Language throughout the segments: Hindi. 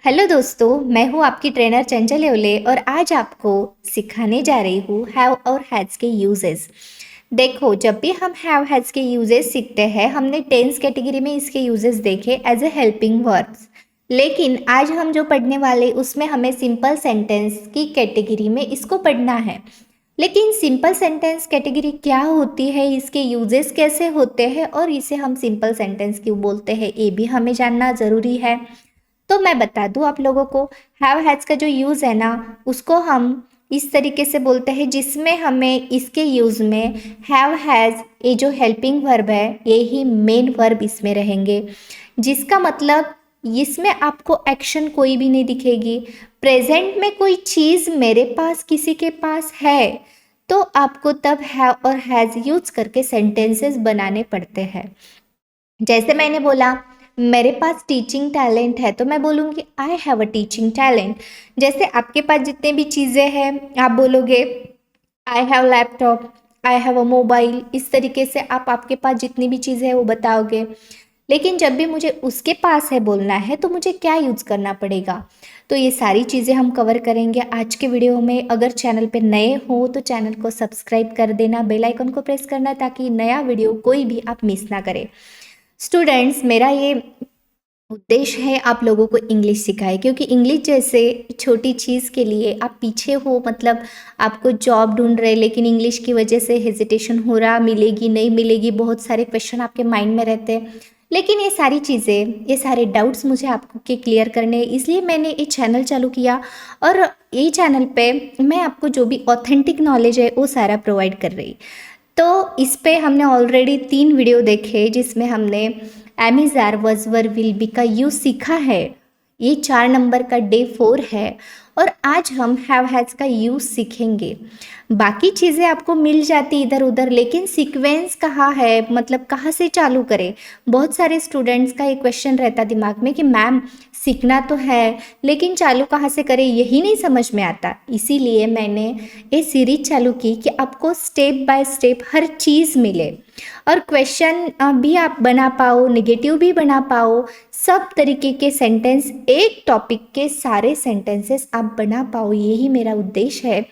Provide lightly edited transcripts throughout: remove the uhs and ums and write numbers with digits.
हेलो दोस्तों, मैं हूँ आपकी ट्रेनर चंचल येवले और आज आपको सिखाने जा रही हूँ हैव और हैज़ के यूजेस। देखो, जब भी हम हैव हैज़ के यूजेस सीखते हैं, हमने टेंस कैटेगरी में इसके यूजेस देखे एज ए हेल्पिंग वर्ब्स। लेकिन आज हम जो पढ़ने वाले उसमें हमें सिंपल सेंटेंस की कैटेगरी में इसको पढ़ना है। लेकिन सिंपल सेंटेंस कैटेगरी क्या होती है, इसके यूजेस कैसे होते हैं और इसे हम सिंपल सेंटेंस क्यों बोलते हैं, ये भी हमें जानना ज़रूरी है। तो मैं बता दूं आप लोगों को, हैव हैज़ का जो यूज़ है ना, उसको हम इस तरीके से बोलते हैं जिसमें हमें इसके यूज़ में हैव हैज़ ये जो हेल्पिंग वर्ब है ये ही मेन वर्ब इसमें रहेंगे, जिसका मतलब इसमें आपको एक्शन कोई भी नहीं दिखेगी। प्रेजेंट में कोई चीज़ मेरे पास किसी के पास है तो आपको तब हैव और हैज़ यूज करके सेंटेंसेस बनाने पड़ते हैं। जैसे मैंने बोला मेरे पास टीचिंग टैलेंट है, तो मैं बोलूँगी I have a teaching talent. जैसे आपके पास जितने भी चीज़ें हैं आप बोलोगे I have laptop, I have a mobile. इस तरीके से आप आपके पास जितनी भी चीज़ें हैं वो बताओगे। लेकिन जब भी मुझे उसके पास है बोलना है तो मुझे क्या यूज़ करना पड़ेगा, तो ये सारी चीज़ें हम कवर करेंगे आज के वीडियो में। अगर चैनल पे नए हो तो चैनल को सब्सक्राइब कर देना, बेल आइकन को प्रेस करना ताकि नया वीडियो कोई भी आप मिस ना करें। स्टूडेंट्स, मेरा ये उद्देश्य है आप लोगों को इंग्लिश सिखाए, क्योंकि इंग्लिश जैसे छोटी चीज़ के लिए आप पीछे हो, मतलब आपको जॉब ढूंढ रहे लेकिन इंग्लिश की वजह से हेजिटेशन हो रहा, मिलेगी नहीं मिलेगी, बहुत सारे क्वेश्चन आपके माइंड में रहते हैं। लेकिन ये सारी चीज़ें, ये सारे डाउट्स मुझे आपको के क्लियर करने हैं, इसलिए मैंने ये चैनल चालू किया। और ये चैनल पे मैं आपको जो भी ऑथेंटिक नॉलेज है वो सारा प्रोवाइड कर रही। तो इस पे हमने ऑलरेडी 3 वीडियो देखे जिसमें हमने am is are was were will be का यूज़ सीखा है। ये 4 नंबर का डे 4 है और आज हम हैव हैज़ का यूज़ सीखेंगे। बाकी चीज़ें आपको मिल जाती इधर उधर, लेकिन सीक्वेंस कहाँ है, मतलब कहाँ से चालू करें। बहुत सारे स्टूडेंट्स का ये क्वेश्चन रहता दिमाग में कि मैम सीखना तो है लेकिन चालू कहाँ से करें, यही नहीं समझ में आता। इसीलिए मैंने ये सीरीज चालू की कि आपको स्टेप बाय स्टेप हर चीज़ मिले और क्वेश्चन भी आप बना पाओ, नेगेटिव भी बना पाओ, सब तरीके के सेंटेंस, एक टॉपिक के सारे सेंटेंसेस आप बना पाओ, यही मेरा उद्देश्य है।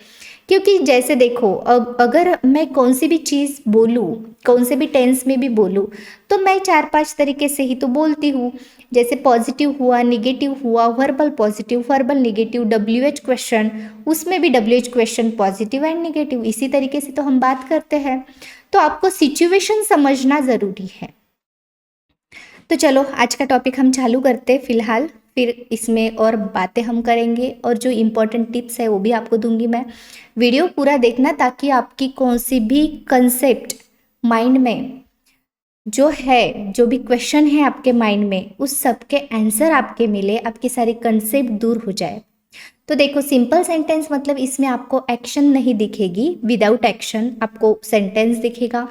क्योंकि जैसे देखो, अब अगर मैं कौन सी भी चीज़ बोलूँ, कौन से भी टेंस में भी बोलूँ, तो मैं 4-5 तरीके से ही तो बोलती हूँ। जैसे पॉजिटिव हुआ, निगेटिव हुआ, verbal positive, verbal negative, WH question, उसमें भी WH question positive and negative, इसी तरीके से तो हम बात करते हैं। तो आपको सिचुएशन समझना ज़रूरी है। तो चलो आज का टॉपिक हम चालू करते हैं फ़िलहाल, फिर इसमें और बातें हम करेंगे और जो इम्पोर्टेंट टिप्स है वो भी आपको दूंगी मैं। वीडियो पूरा देखना ताकि आपकी कौन सी भी कंसेप्ट माइंड में जो है, जो भी क्वेश्चन है आपके माइंड में, उस सब के आंसर आपके मिले, आपकी सारी कंसेप्ट दूर हो जाए। तो देखो, सिंपल सेंटेंस मतलब इसमें आपको एक्शन नहीं दिखेगी, विदाउट एक्शन आपको सेंटेंस दिखेगा।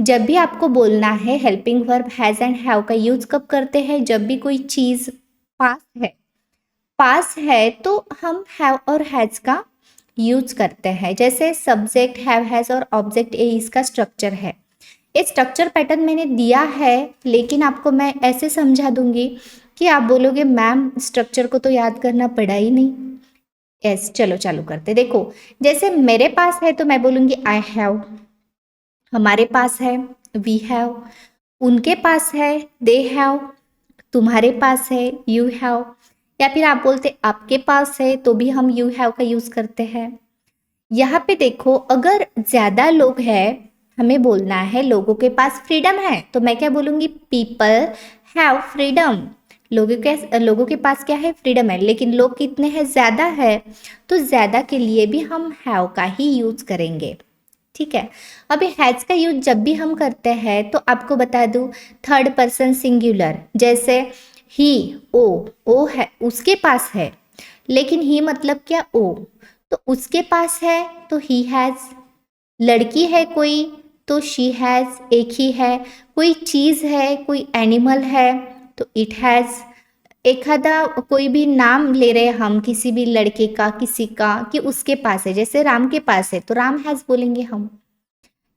जब भी आपको बोलना है, helping verb has and have का यूज कब करते हैं, जब भी कोई चीज़ पास है तो हम हैव और हैज़ का यूज करते हैं। जैसे सब्जेक्ट हैव हैज़ और ऑब्जेक्ट ए इसका स्ट्रक्चर है। ये स्ट्रक्चर पैटर्न मैंने दिया है, लेकिन आपको मैं ऐसे समझा दूंगी कि आप बोलोगे मैम स्ट्रक्चर को तो याद करना पड़ा ही नहीं। यस, चलो चालू करते। देखो, जैसे मेरे पास है तो मैं बोलूँगी आई हैव, हमारे पास है वी हैव, उनके पास है दे हैव, तुम्हारे पास है यू हैव, या फिर आप बोलते आपके पास है तो भी हम यू हैव का यूज़ करते हैं। यहाँ पे देखो, अगर ज़्यादा लोग हैं, हमें बोलना है लोगों के पास फ्रीडम है, तो मैं क्या बोलूँगी, पीपल हैव फ्रीडम। लोगों के पास क्या है, फ्रीडम है। लेकिन लोग कितने हैं, ज़्यादा है, तो ज़्यादा के लिए भी हम हैव का ही यूज़ करेंगे। ठीक है। अभी हैज़ का यूज जब भी हम करते हैं तो आपको बता दूँ, थर्ड पर्सन सिंगुलर, जैसे ही, ओ है, उसके पास है, लेकिन ही मतलब क्या, ओ, तो उसके पास है तो ही हैज़, लड़की है कोई तो शी हैज़, एक ही है, कोई चीज़ है, कोई एनिमल है तो इट हैज़। एक आधा कोई भी नाम ले रहे हम किसी भी लड़के का, किसी का, कि उसके पास है, जैसे राम के पास है तो राम हैज़ बोलेंगे हम।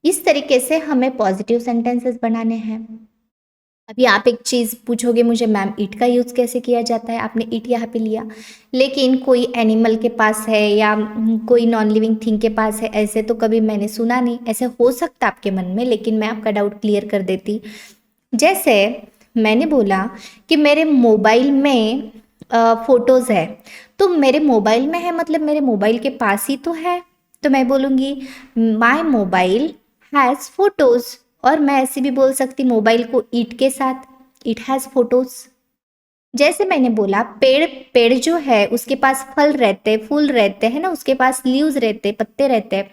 इस तरीके से हमें पॉजिटिव सेंटेंसेस बनाने हैं। अभी आप एक चीज़ पूछोगे मुझे, मैम इट का यूज़ कैसे किया जाता है, आपने इट यहाँ पे लिया, लेकिन कोई एनिमल के पास है या कोई नॉन लिविंग थिंग के पास है, ऐसे तो कभी मैंने सुना नहीं। ऐसे हो सकता आपके मन में, लेकिन मैं आपका डाउट क्लियर कर देती। जैसे मैंने बोला कि मेरे मोबाइल में फ़ोटोज़ है, तो मेरे मोबाइल में है मतलब मेरे मोबाइल के पास ही तो है, तो मैं बोलूँगी माय मोबाइल हैज़ फ़ोटोज़। और मैं ऐसे भी बोल सकती मोबाइल को ईट के साथ, इट हैज़ फ़ोटोज़। जैसे मैंने बोला पेड़, पेड़ जो है उसके पास फल रहते, फूल रहते हैं ना, उसके पास लीव्स रहते, पत्ते रहते हैं।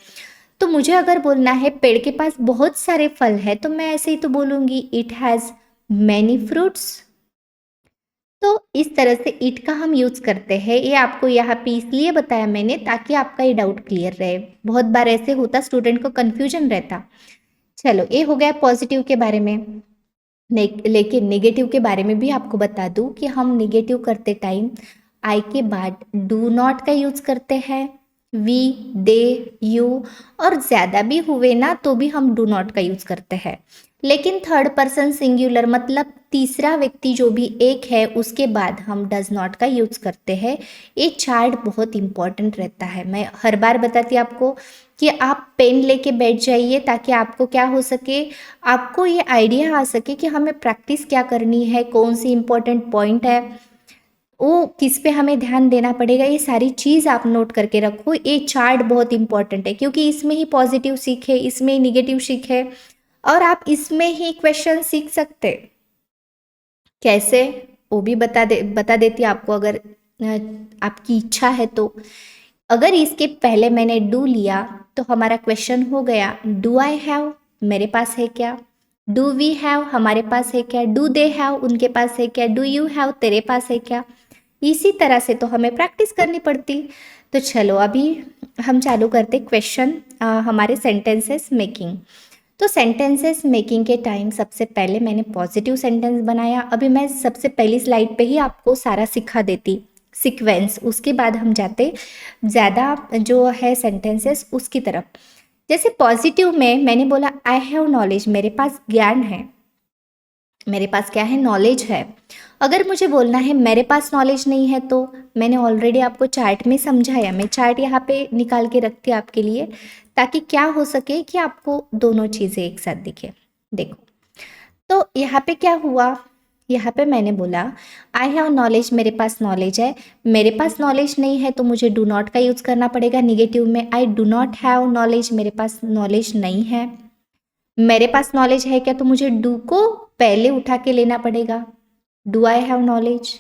तो मुझे अगर बोलना है पेड़ के पास बहुत सारे फल है, तो मैं ऐसे ही तो बोलूँगी इट हैज़ मैनी फ्रूट्स। तो इस तरह से इट का हम यूज़ करते हैं। ये आपको यहाँ पे इसलिए बताया मैंने ताकि आपका ये डाउट क्लियर रहे। बहुत बार ऐसे होता, स्टूडेंट को कन्फ्यूजन रहता। चलो ये हो गया पॉजिटिव के बारे में। लेकिन नेगेटिव के बारे में भी आपको बता दूं कि हम नेगेटिव करते टाइम आई के बाद डू नॉट का यूज़ करते हैं, वी, दे, यू, और ज़्यादा भी हुए ना तो भी हम डू नॉट का यूज़ करते हैं। लेकिन थर्ड पर्सन सिंगुलर मतलब तीसरा व्यक्ति जो भी एक है उसके बाद हम डज नॉट का यूज़ करते हैं। ये चार्ट बहुत इंपॉर्टेंट रहता है, मैं हर बार बताती आपको कि आप पेन लेके बैठ जाइए ताकि आपको क्या हो सके, आपको ये आइडिया आ सके कि हमें प्रैक्टिस क्या करनी है, कौन सी इंपॉर्टेंट पॉइंट है, वो किस पे हमें ध्यान देना पड़ेगा। ये सारी चीज़ आप नोट करके रखो। ये चार्ट बहुत इंपॉर्टेंट है क्योंकि इसमें ही पॉजिटिव सीख है, इसमें ही निगेटिव सीख है, और आप इसमें ही क्वेश्चन सीख सकते। कैसे वो भी बता देती आपको, अगर आपकी इच्छा है तो। अगर इसके पहले मैंने डू लिया तो हमारा क्वेश्चन हो गया डू आई हैव, मेरे पास है क्या, डू वी हैव, हमारे पास है क्या, डू दे हैव, उनके पास है क्या, डू यू हैव, तेरे पास है क्या। इसी तरह से तो हमें प्रैक्टिस करनी पड़ती। तो चलो अभी हम चालू करते क्वेश्चन हमारे सेंटेंसेस मेकिंग। तो सेंटेंसेस मेकिंग के टाइम सबसे पहले मैंने पॉजिटिव सेंटेंस बनाया। अभी मैं सबसे पहली स्लाइड पे ही आपको सारा सिखा देती सीक्वेंस, उसके बाद हम जाते ज़्यादा जो है सेंटेंसेस उसकी तरफ। जैसे पॉजिटिव में मैंने बोला आई हैव नॉलेज, मेरे पास ज्ञान है, मेरे पास क्या है, नॉलेज है। अगर मुझे बोलना है मेरे पास नॉलेज नहीं है, तो मैंने ऑलरेडी आपको चार्ट में समझाया, मैं चार्ट यहाँ पे निकाल के रखती हूँ आपके लिए ताकि क्या हो सके कि आपको दोनों चीज़ें एक साथ दिखे। देखो तो यहाँ पे क्या हुआ, यहाँ पे मैंने बोला आई हैव नॉलेज, मेरे पास नॉलेज है। मेरे पास नॉलेज नहीं है तो मुझे डू नॉट का यूज़ करना पड़ेगा निगेटिव में, I do not have knowledge, मेरे पास नॉलेज नहीं है। मेरे पास नॉलेज है क्या, तो मुझे डू को पहले उठा के लेना पड़ेगा, do I have knowledge.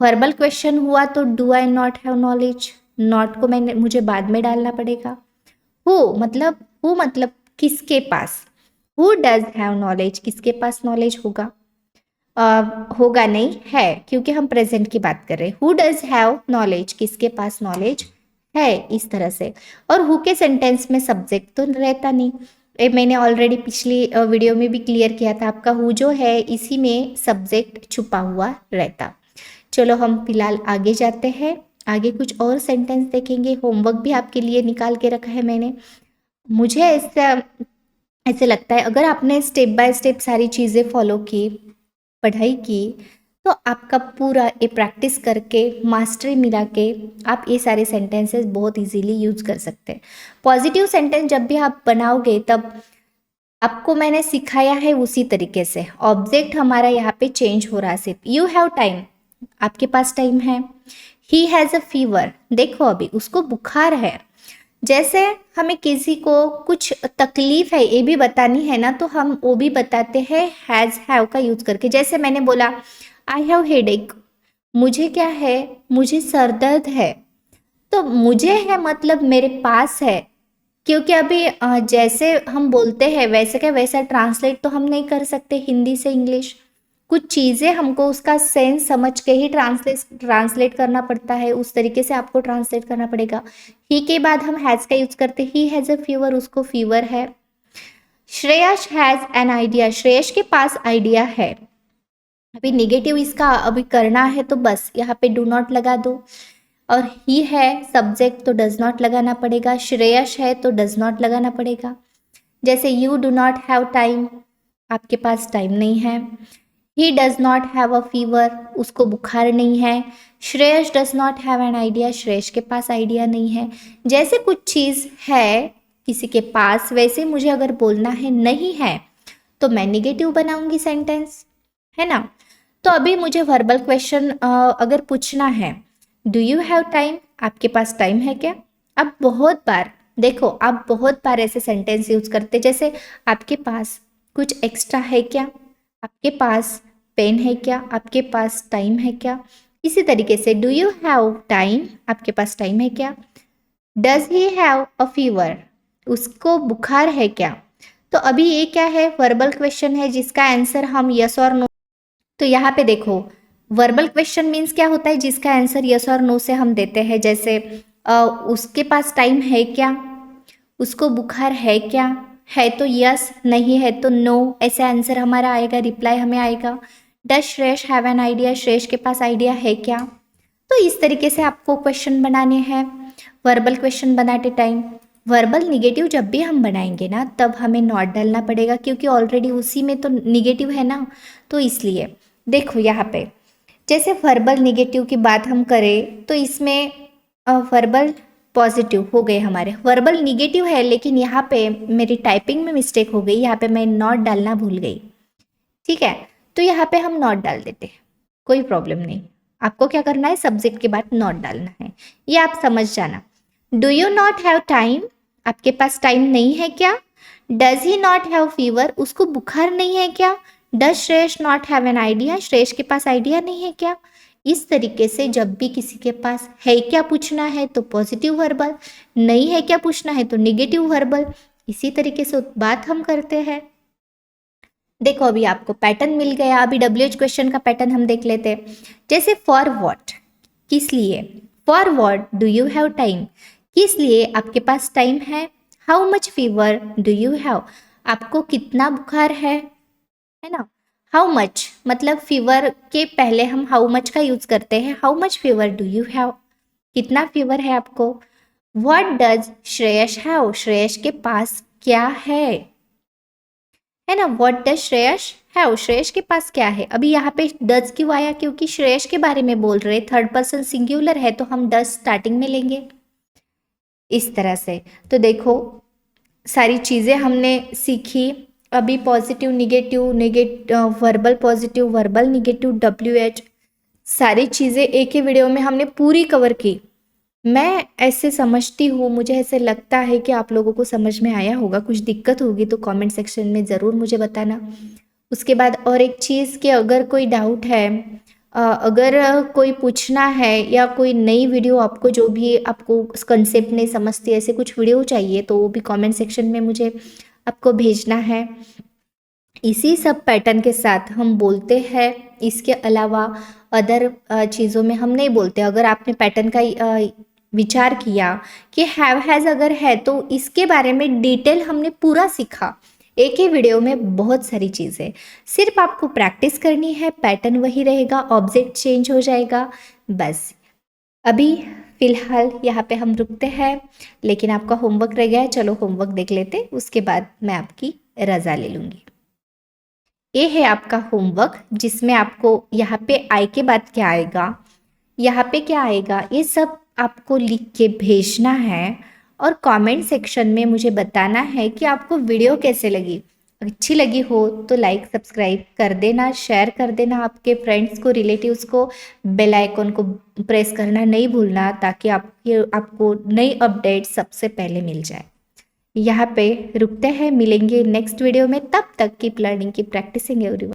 Verbal question हुआ तो do I not have knowledge, not को मुझे बाद में डालना पड़ेगा। हु मतलब किसके पास, हु डज हैव नॉलेज, किसके पास नॉलेज होगा, होगा नहीं है क्योंकि हम प्रेजेंट की बात कर रहे हैं। हु डज हैव नॉलेज, किसके पास नॉलेज है, इस तरह से। और हु के सेंटेंस में सब्जेक्ट तो रहता नहीं, ये मैंने ऑलरेडी पिछली वीडियो में भी क्लियर किया था। आपका हु जो है इसी में सब्जेक्ट छुपा हुआ रहता। चलो हम फिलहाल आगे जाते हैं, आगे कुछ और सेंटेंस देखेंगे। होमवर्क भी आपके लिए निकाल के रखा है मैंने। मुझे ऐसे लगता है अगर आपने स्टेप बाय स्टेप सारी चीज़ें फॉलो की, पढ़ाई की, तो आपका पूरा ये प्रैक्टिस करके मास्टरी मिला के आप ये सारे सेंटेंसेस बहुत इजीली यूज़ कर सकते हैं। पॉजिटिव सेंटेंस जब भी आप बनाओगे तब आपको मैंने सिखाया है उसी तरीके से। ऑब्जेक्ट हमारा यहाँ पे चेंज हो रहा है सिर्फ। यू हैव टाइम, आपके पास टाइम है। ही हैज़ अ फीवर, देखो अभी उसको बुखार है। जैसे हमें किसी को कुछ तकलीफ है ये भी बतानी है ना, तो हम वो भी बताते हैं हैज़ हैव का यूज़ करके। जैसे मैंने बोला आई हैव हेडेक, मुझे क्या है, मुझे सर दर्द है। तो मुझे है मतलब मेरे पास है, क्योंकि अभी जैसे हम बोलते हैं वैसे क्या वैसा ट्रांसलेट तो हम नहीं कर सकते हिंदी से इंग्लिश। कुछ चीज़ें हमको उसका सेंस समझ के ही ट्रांसलेट करना पड़ता है, उस तरीके से आपको ट्रांसलेट करना पड़ेगा। ही के बाद हम हैज़ का यूज़ करते, ही हैज़ अ फीवर, उसको फीवर है। Shreyas has an idea, Shreyas के पास आइडिया है। अभी नेगेटिव इसका अभी करना है तो बस यहाँ पे डू नॉट लगा दो, और ही है सब्जेक्ट तो डज नॉट लगाना पड़ेगा, श्रेयस है तो डज नॉट लगाना पड़ेगा। जैसे you do not have time, आपके पास टाइम नहीं है। He does not have a fever, उसको बुखार नहीं है। Shreyas does not have an idea, Shreyas के पास आइडिया नहीं है। जैसे कुछ चीज़ है किसी के पास, वैसे मुझे अगर बोलना है नहीं है तो मैं निगेटिव बनाऊंगी सेंटेंस, है ना। तो अभी मुझे वर्बल क्वेश्चन अगर पूछना है, डू यू हैव टाइम, आपके पास टाइम है क्या। अब बहुत बार देखो, आप बहुत बार ऐसे सेंटेंस यूज करते, जैसे आपके पास कुछ एक्स्ट्रा है क्या, आपके पास पेन है क्या, आपके पास टाइम है क्या। इसी तरीके से डू यू हैव टाइम, आपके पास टाइम है क्या। Does he have a fever, उसको बुखार है क्या। तो अभी ये क्या है, वर्बल क्वेश्चन है जिसका आंसर हम यस और नो। तो यहाँ पे देखो, वर्बल क्वेश्चन मीन्स क्या होता है, जिसका आंसर यस और नो से हम देते हैं। जैसे उसके पास टाइम है क्या, उसको बुखार है तो यस, नहीं है तो नो, ऐसे आंसर हमारा आएगा, रिप्लाई हमें आएगा। Does Shreyas have an idea, Shreyas के पास आइडिया है क्या। तो इस तरीके से आपको क्वेश्चन बनाने हैं वर्बल क्वेश्चन बनाते टाइम। वर्बल निगेटिव जब भी हम बनाएंगे ना, तब हमें नॉट डालना पड़ेगा, क्योंकि ऑलरेडी उसी में तो निगेटिव है ना, तो इसलिए देखो यहाँ पे जैसे वर्बल निगेटिव की बात हम करें तो इसमें वर्बल पॉजिटिव हो गए हमारे, वर्बल निगेटिव है, लेकिन यहाँ पे मेरी टाइपिंग में मिस्टेक हो गई, यहाँ पे मैं नॉट डालना भूल गई। ठीक है, तो यहाँ पे हम नॉट डाल देते हैं, कोई प्रॉब्लम नहीं। आपको क्या करना है, सब्जेक्ट के बाद नॉट डालना है, ये आप समझ जाना। Do you not have time, आपके पास टाइम नहीं है क्या। Does he not have fever, उसको बुखार नहीं है क्या। Does Shreyas not have an idea, Shreyas के पास आइडिया नहीं है क्या। इस तरीके से जब भी किसी के पास है क्या पूछना है तो पॉजिटिव वर्बल, नहीं है क्या पूछना है तो निगेटिव वर्बल, इसी तरीके से बात हम करते हैं। देखो अभी आपको पैटर्न मिल गया, अभी WH क्वेश्चन का पैटर्न हम देख लेते हैं। जैसे फॉर व्हाट, किस लिए। For what do you have time, किस लिए आपके पास टाइम है। How much fever do you have, आपको कितना बुखार है ना। हाउ मच मतलब फीवर के पहले हम हाउ मच का यूज करते हैं, how much fever do you have, कितना फीवर है आपको। What does Shreyas have, Shreyas के पास क्या है ना। What does Shreyas have, Shreyas के पास क्या है। अभी यहाँ पे डज क्यों आया, क्योंकि श्रेयस के बारे में बोल रहे, थर्ड पर्सन सिंगुलर है तो हम डज स्टार्टिंग में लेंगे, इस तरह से। तो देखो सारी चीज़ें हमने सीखी अभी, positive negative verbal positive verbal negative WH, सारी चीज़ें एक ही वीडियो में हमने पूरी कवर की। मैं ऐसे समझती हूँ, मुझे ऐसे लगता है कि आप लोगों को समझ में आया होगा। कुछ दिक्कत होगी तो कमेंट सेक्शन में ज़रूर मुझे बताना। उसके बाद और एक चीज़ कि अगर कोई डाउट है, अगर कोई पूछना है या कोई नई वीडियो आपको, जो भी आपको कंसेप्ट नहीं समझती, ऐसे कुछ वीडियो चाहिए तो वो भी कमेंट सेक्शन में मुझे आपको भेजना है। इसी सब पैटर्न के साथ हम बोलते हैं, इसके अलावा अदर चीज़ों में हम नहीं बोलते। अगर आपने पैटर्न का विचार किया कि हैव हैज़ अगर है तो इसके बारे में डिटेल हमने पूरा सीखा एक ही वीडियो में, बहुत सारी चीज़ें। सिर्फ आपको प्रैक्टिस करनी है, पैटर्न वही रहेगा, ऑब्जेक्ट चेंज हो जाएगा बस। अभी फ़िलहाल यहाँ पे हम रुकते हैं, लेकिन आपका होमवर्क रह गया है, चलो होमवर्क देख लेते, उसके बाद मैं आपकी रज़ा ले लूँगी। ये है आपका होमवर्क, जिसमें आपको यहाँ पे आई के बाद क्या आएगा, यहाँ पे क्या आएगा, ये सब आपको लिख के भेजना है और कमेंट सेक्शन में मुझे बताना है कि आपको वीडियो कैसे लगी। अच्छी लगी हो तो लाइक सब्सक्राइब कर देना, शेयर कर देना आपके फ्रेंड्स को, रिलेटिव्स को। बेल आइकन को प्रेस करना नहीं भूलना, ताकि आपको नई अपडेट सबसे पहले मिल जाए। यहाँ पे रुकते हैं, मिलेंगे नेक्स्ट वीडियो में, तब तक keep learning, keep practising everyone.